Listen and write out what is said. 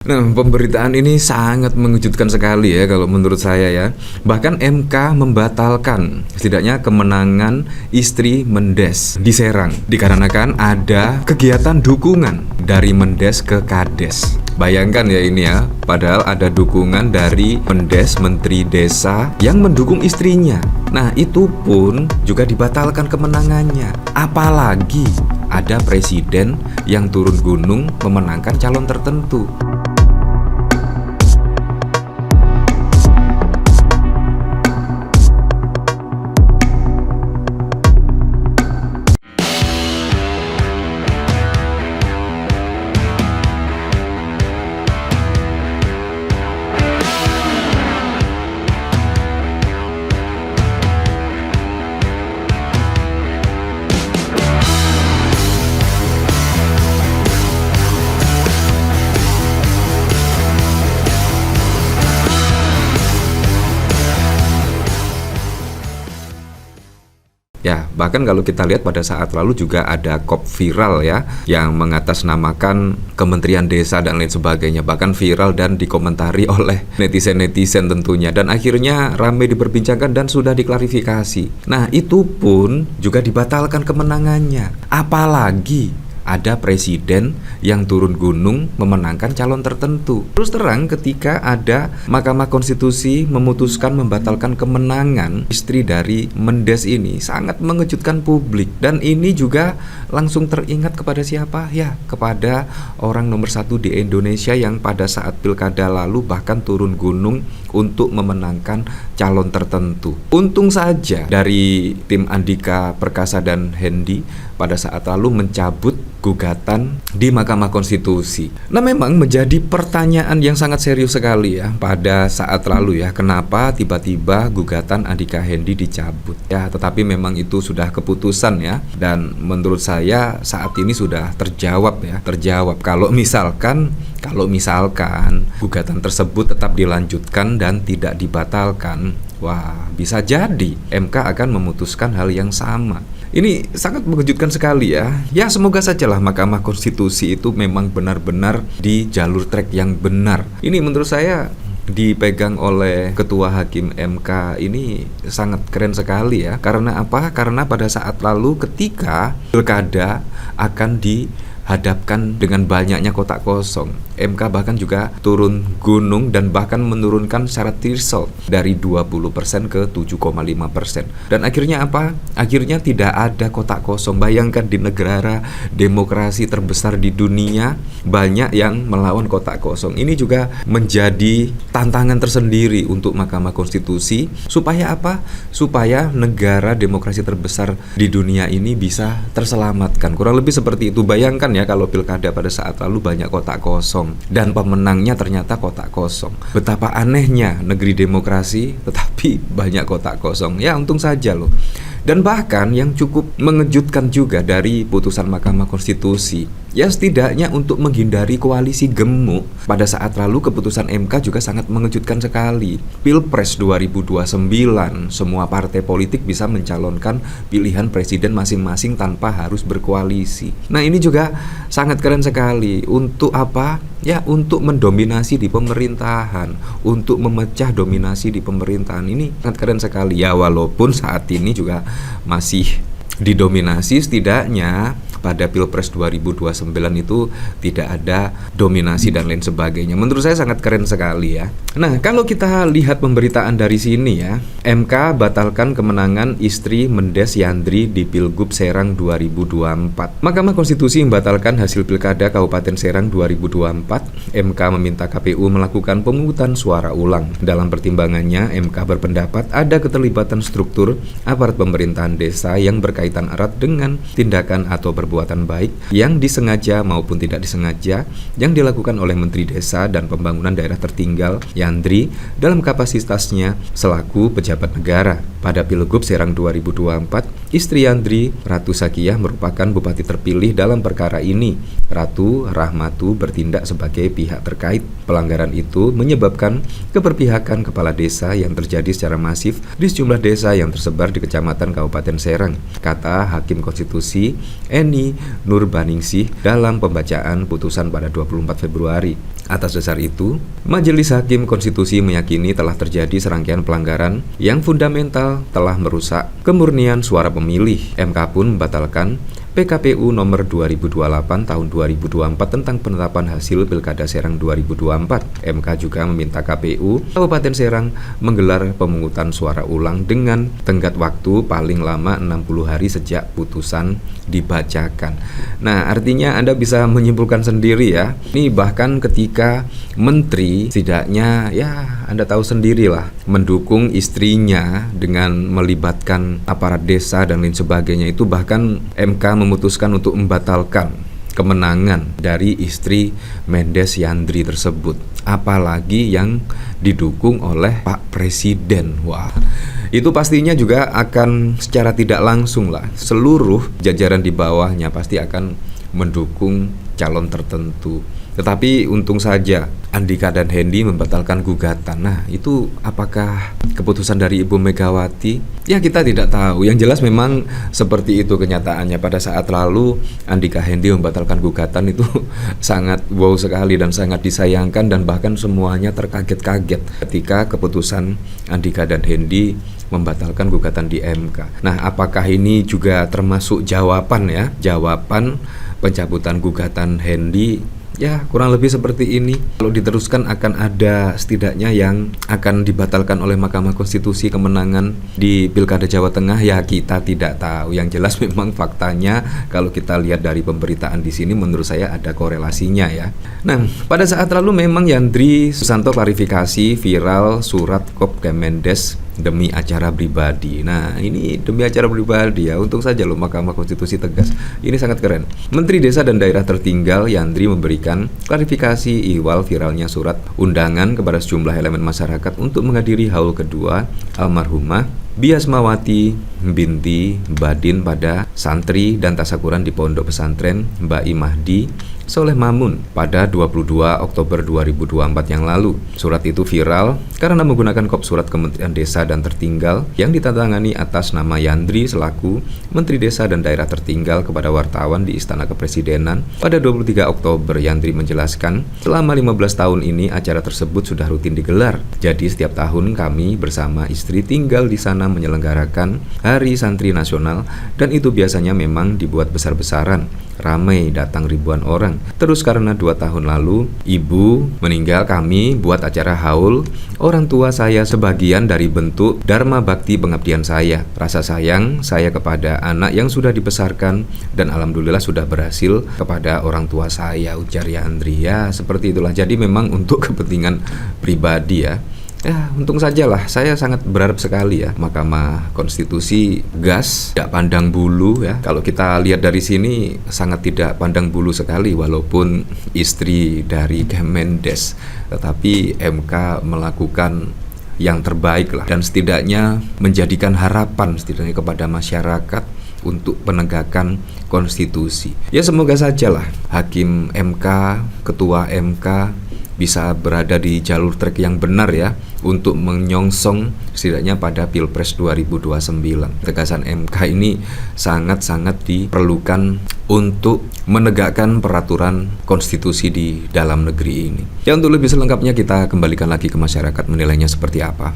Nah, pemberitaan ini sangat mengejutkan sekali ya kalau menurut saya ya. Bahkan MK membatalkan setidaknya kemenangan istri Mendes di Serang dikarenakan ada kegiatan dukungan dari Mendes ke Kades. Bayangkan ya ini ya, padahal ada dukungan dari Mendes, Menteri Desa yang mendukung istrinya. Nah, itu pun juga dibatalkan kemenangannya. Apalagi ada presiden yang turun gunung memenangkan calon tertentu. Ya, bahkan kalau kita lihat pada saat lalu juga ada kop viral ya yang mengatasnamakan Kementerian Desa dan lain sebagainya, bahkan viral dan dikomentari oleh netizen-netizen tentunya, dan akhirnya ramai diperbincangkan dan sudah diklarifikasi. Nah, itu pun juga dibatalkan kemenangannya. Apalagi ada presiden yang turun gunung memenangkan calon tertentu. Terus terang ketika ada Mahkamah Konstitusi memutuskan membatalkan kemenangan istri dari Mendes ini sangat mengejutkan publik. Dan ini juga langsung teringat kepada siapa? Ya, kepada orang nomor satu di Indonesia yang pada saat pilkada lalu bahkan turun gunung untuk memenangkan calon tertentu. Untung saja dari tim Andika Perkasa dan Hendy pada saat lalu mencabut gugatan di Mahkamah Konstitusi. Nah, memang menjadi pertanyaan yang sangat serius sekali ya pada saat lalu ya, kenapa tiba-tiba gugatan Andika Hendy dicabut ya. Tetapi memang itu sudah keputusan ya, dan menurut saya saat ini sudah terjawab ya, terjawab. Kalau misalkan gugatan tersebut tetap dilanjutkan dan tidak dibatalkan, wah, bisa jadi MK akan memutuskan hal yang sama. Ini sangat mengejutkan sekali ya. Ya, semoga sajalah Mahkamah Konstitusi itu memang benar-benar di jalur trek yang benar. Ini menurut saya dipegang oleh Ketua Hakim MK ini sangat keren sekali ya. Karena apa? Karena pada saat lalu ketika pilkada akan dihadapkan dengan banyaknya kotak kosong, MK bahkan juga turun gunung dan bahkan menurunkan syarat threshold dari 20% ke 7,5%. Dan akhirnya apa? Akhirnya tidak ada kotak kosong. Bayangkan di negara demokrasi terbesar di dunia banyak yang melawan kotak kosong. Ini juga menjadi tantangan tersendiri untuk Mahkamah Konstitusi supaya apa? Supaya negara demokrasi terbesar di dunia ini bisa terselamatkan. Kurang lebih seperti itu. Bayangkan ya kalau pilkada pada saat lalu banyak kotak kosong dan pemenangnya ternyata kotak kosong. Betapa anehnya negeri demokrasi tetapi banyak kotak kosong. Ya, untung saja loh. Dan bahkan yang cukup mengejutkan juga dari putusan Mahkamah Konstitusi, ya setidaknya untuk menghindari koalisi gemuk, pada saat lalu keputusan MK juga sangat mengejutkan sekali. Pilpres 2029 semua partai politik bisa mencalonkan pilihan presiden masing-masing tanpa harus berkoalisi. Nah, ini juga sangat keren sekali. Untuk apa? Ya, untuk mendominasi di pemerintahan, untuk memecah dominasi di pemerintahan. Ini sangat keren sekali. Ya, walaupun saat ini juga masih didominasi, setidaknya pada Pilpres 2029 itu tidak ada dominasi dan lain sebagainya. Menurut saya sangat keren sekali ya. Nah, kalau kita lihat pemberitaan dari sini ya, MK batalkan kemenangan istri Mendes Yandri di Pilgub Serang 2024. Mahkamah Konstitusi membatalkan hasil Pilkada Kabupaten Serang 2024. MK meminta KPU melakukan pemungutan suara ulang. Dalam pertimbangannya, MK berpendapat ada keterlibatan struktur aparat pemerintahan desa yang berkaitan erat dengan tindakan atau perbuatan baik yang disengaja maupun tidak disengaja yang dilakukan oleh Menteri Desa dan Pembangunan Daerah Tertinggal Yandri dalam kapasitasnya selaku pejabat negara. Pada Pilgub Serang 2024, Istri Yandri, Ratu Sakiyah, merupakan bupati terpilih dalam perkara ini. Ratu Rahmatu bertindak sebagai pihak terkait. Pelanggaran itu menyebabkan keberpihakan kepala desa yang terjadi secara masif di sejumlah desa yang tersebar di Kecamatan Kabupaten Serang, kata Hakim Konstitusi Eni Nurbaningsih dalam pembacaan putusan pada 24 Februari. Atas dasar itu, Majelis Hakim Konstitusi meyakini telah terjadi serangkaian pelanggaran yang fundamental telah merusak kemurnian suara pemilih. MK pun membatalkan PKPU nomor 2028 tahun 2024 tentang penetapan hasil Pilkada Serang 2024. MK juga meminta KPU Kabupaten Serang menggelar pemungutan suara ulang dengan tenggat waktu paling lama 60 hari sejak putusan dibacakan. Nah, artinya Anda bisa menyimpulkan sendiri ya. Ini bahkan ketika menteri setidaknya ya Anda tahu sendirilah mendukung istrinya dengan melibatkan aparat desa dan lain sebagainya, itu bahkan MK memutuskan untuk membatalkan kemenangan dari istri Mendes Yandri tersebut, apalagi yang didukung oleh Pak Presiden. Wah, itu pastinya juga akan secara tidak langsung lah seluruh jajaran di bawahnya pasti akan mendukung calon tertentu. Tetapi untung saja Andika dan Hendy membatalkan gugatan. Nah, itu apakah keputusan dari Ibu Megawati? Ya, kita tidak tahu. Yang jelas memang seperti itu kenyataannya. Pada saat lalu Andika Hendy membatalkan gugatan itu sangat wow sekali dan sangat disayangkan, dan bahkan semuanya terkaget-kaget ketika keputusan Andika dan Hendy membatalkan gugatan di MK. Nah, apakah ini juga termasuk jawaban pencabutan gugatan Hendy? Ya, kurang lebih seperti ini. Kalau diteruskan akan ada setidaknya yang akan dibatalkan oleh Mahkamah Konstitusi kemenangan di Pilkada Jawa Tengah. Ya, kita tidak tahu. Yang jelas memang faktanya kalau kita lihat dari pemberitaan di sini menurut saya ada korelasinya ya. Nah, pada saat lalu memang Yandri Susanto klarifikasi viral surat Kop Kemendes demi acara pribadi. Nah, ini demi acara pribadi ya. Untung saja loh Mahkamah Konstitusi tegas. Ini sangat keren. Menteri Desa dan Daerah Tertinggal Yandri memberikan klarifikasi ihwal viralnya surat undangan kepada sejumlah elemen masyarakat untuk menghadiri haul kedua almarhumah Biasmawati binti Badin pada santri dan tasakuran di Pondok Pesantren Mbak Imahdi Soleh Mamun pada 22 Oktober 2024 yang lalu. Surat itu viral karena menggunakan kop surat Kementerian Desa dan Tertinggal yang ditandatangani atas nama Yandri selaku Menteri Desa dan Daerah Tertinggal kepada wartawan di Istana Kepresidenan pada 23 Oktober. Yandri menjelaskan, selama 15 tahun ini acara tersebut sudah rutin digelar. Jadi setiap tahun kami bersama istri tinggal di sana menyelenggarakan Hari Santri Nasional, dan itu biasanya memang dibuat besar-besaran, ramai datang ribuan orang. Terus karena 2 tahun lalu ibu meninggal, kami buat acara haul. Orang tua saya sebagian dari bentuk dharma bakti pengabdian saya, rasa sayang saya kepada anak yang sudah dibesarkan, dan alhamdulillah sudah berhasil kepada orang tua saya, ujar Yandri. Ya, seperti itulah. Jadi memang untuk kepentingan pribadi ya. Ya, untung sajalah. Saya sangat berharap sekali ya Mahkamah Konstitusi gas, tidak pandang bulu ya. Kalau kita lihat dari sini sangat tidak pandang bulu sekali, walaupun istri dari Kemendes, tetapi MK melakukan yang terbaik lah, dan setidaknya menjadikan harapan setidaknya kepada masyarakat untuk penegakan konstitusi. Ya, semoga sajalah Hakim MK, Ketua MK bisa berada di jalur trek yang benar ya untuk menyongsong setidaknya pada Pilpres 2029. Tegasan MK ini sangat-sangat diperlukan untuk menegakkan peraturan konstitusi di dalam negeri ini. Ya, untuk lebih selengkapnya kita kembalikan lagi ke masyarakat menilainya seperti apa.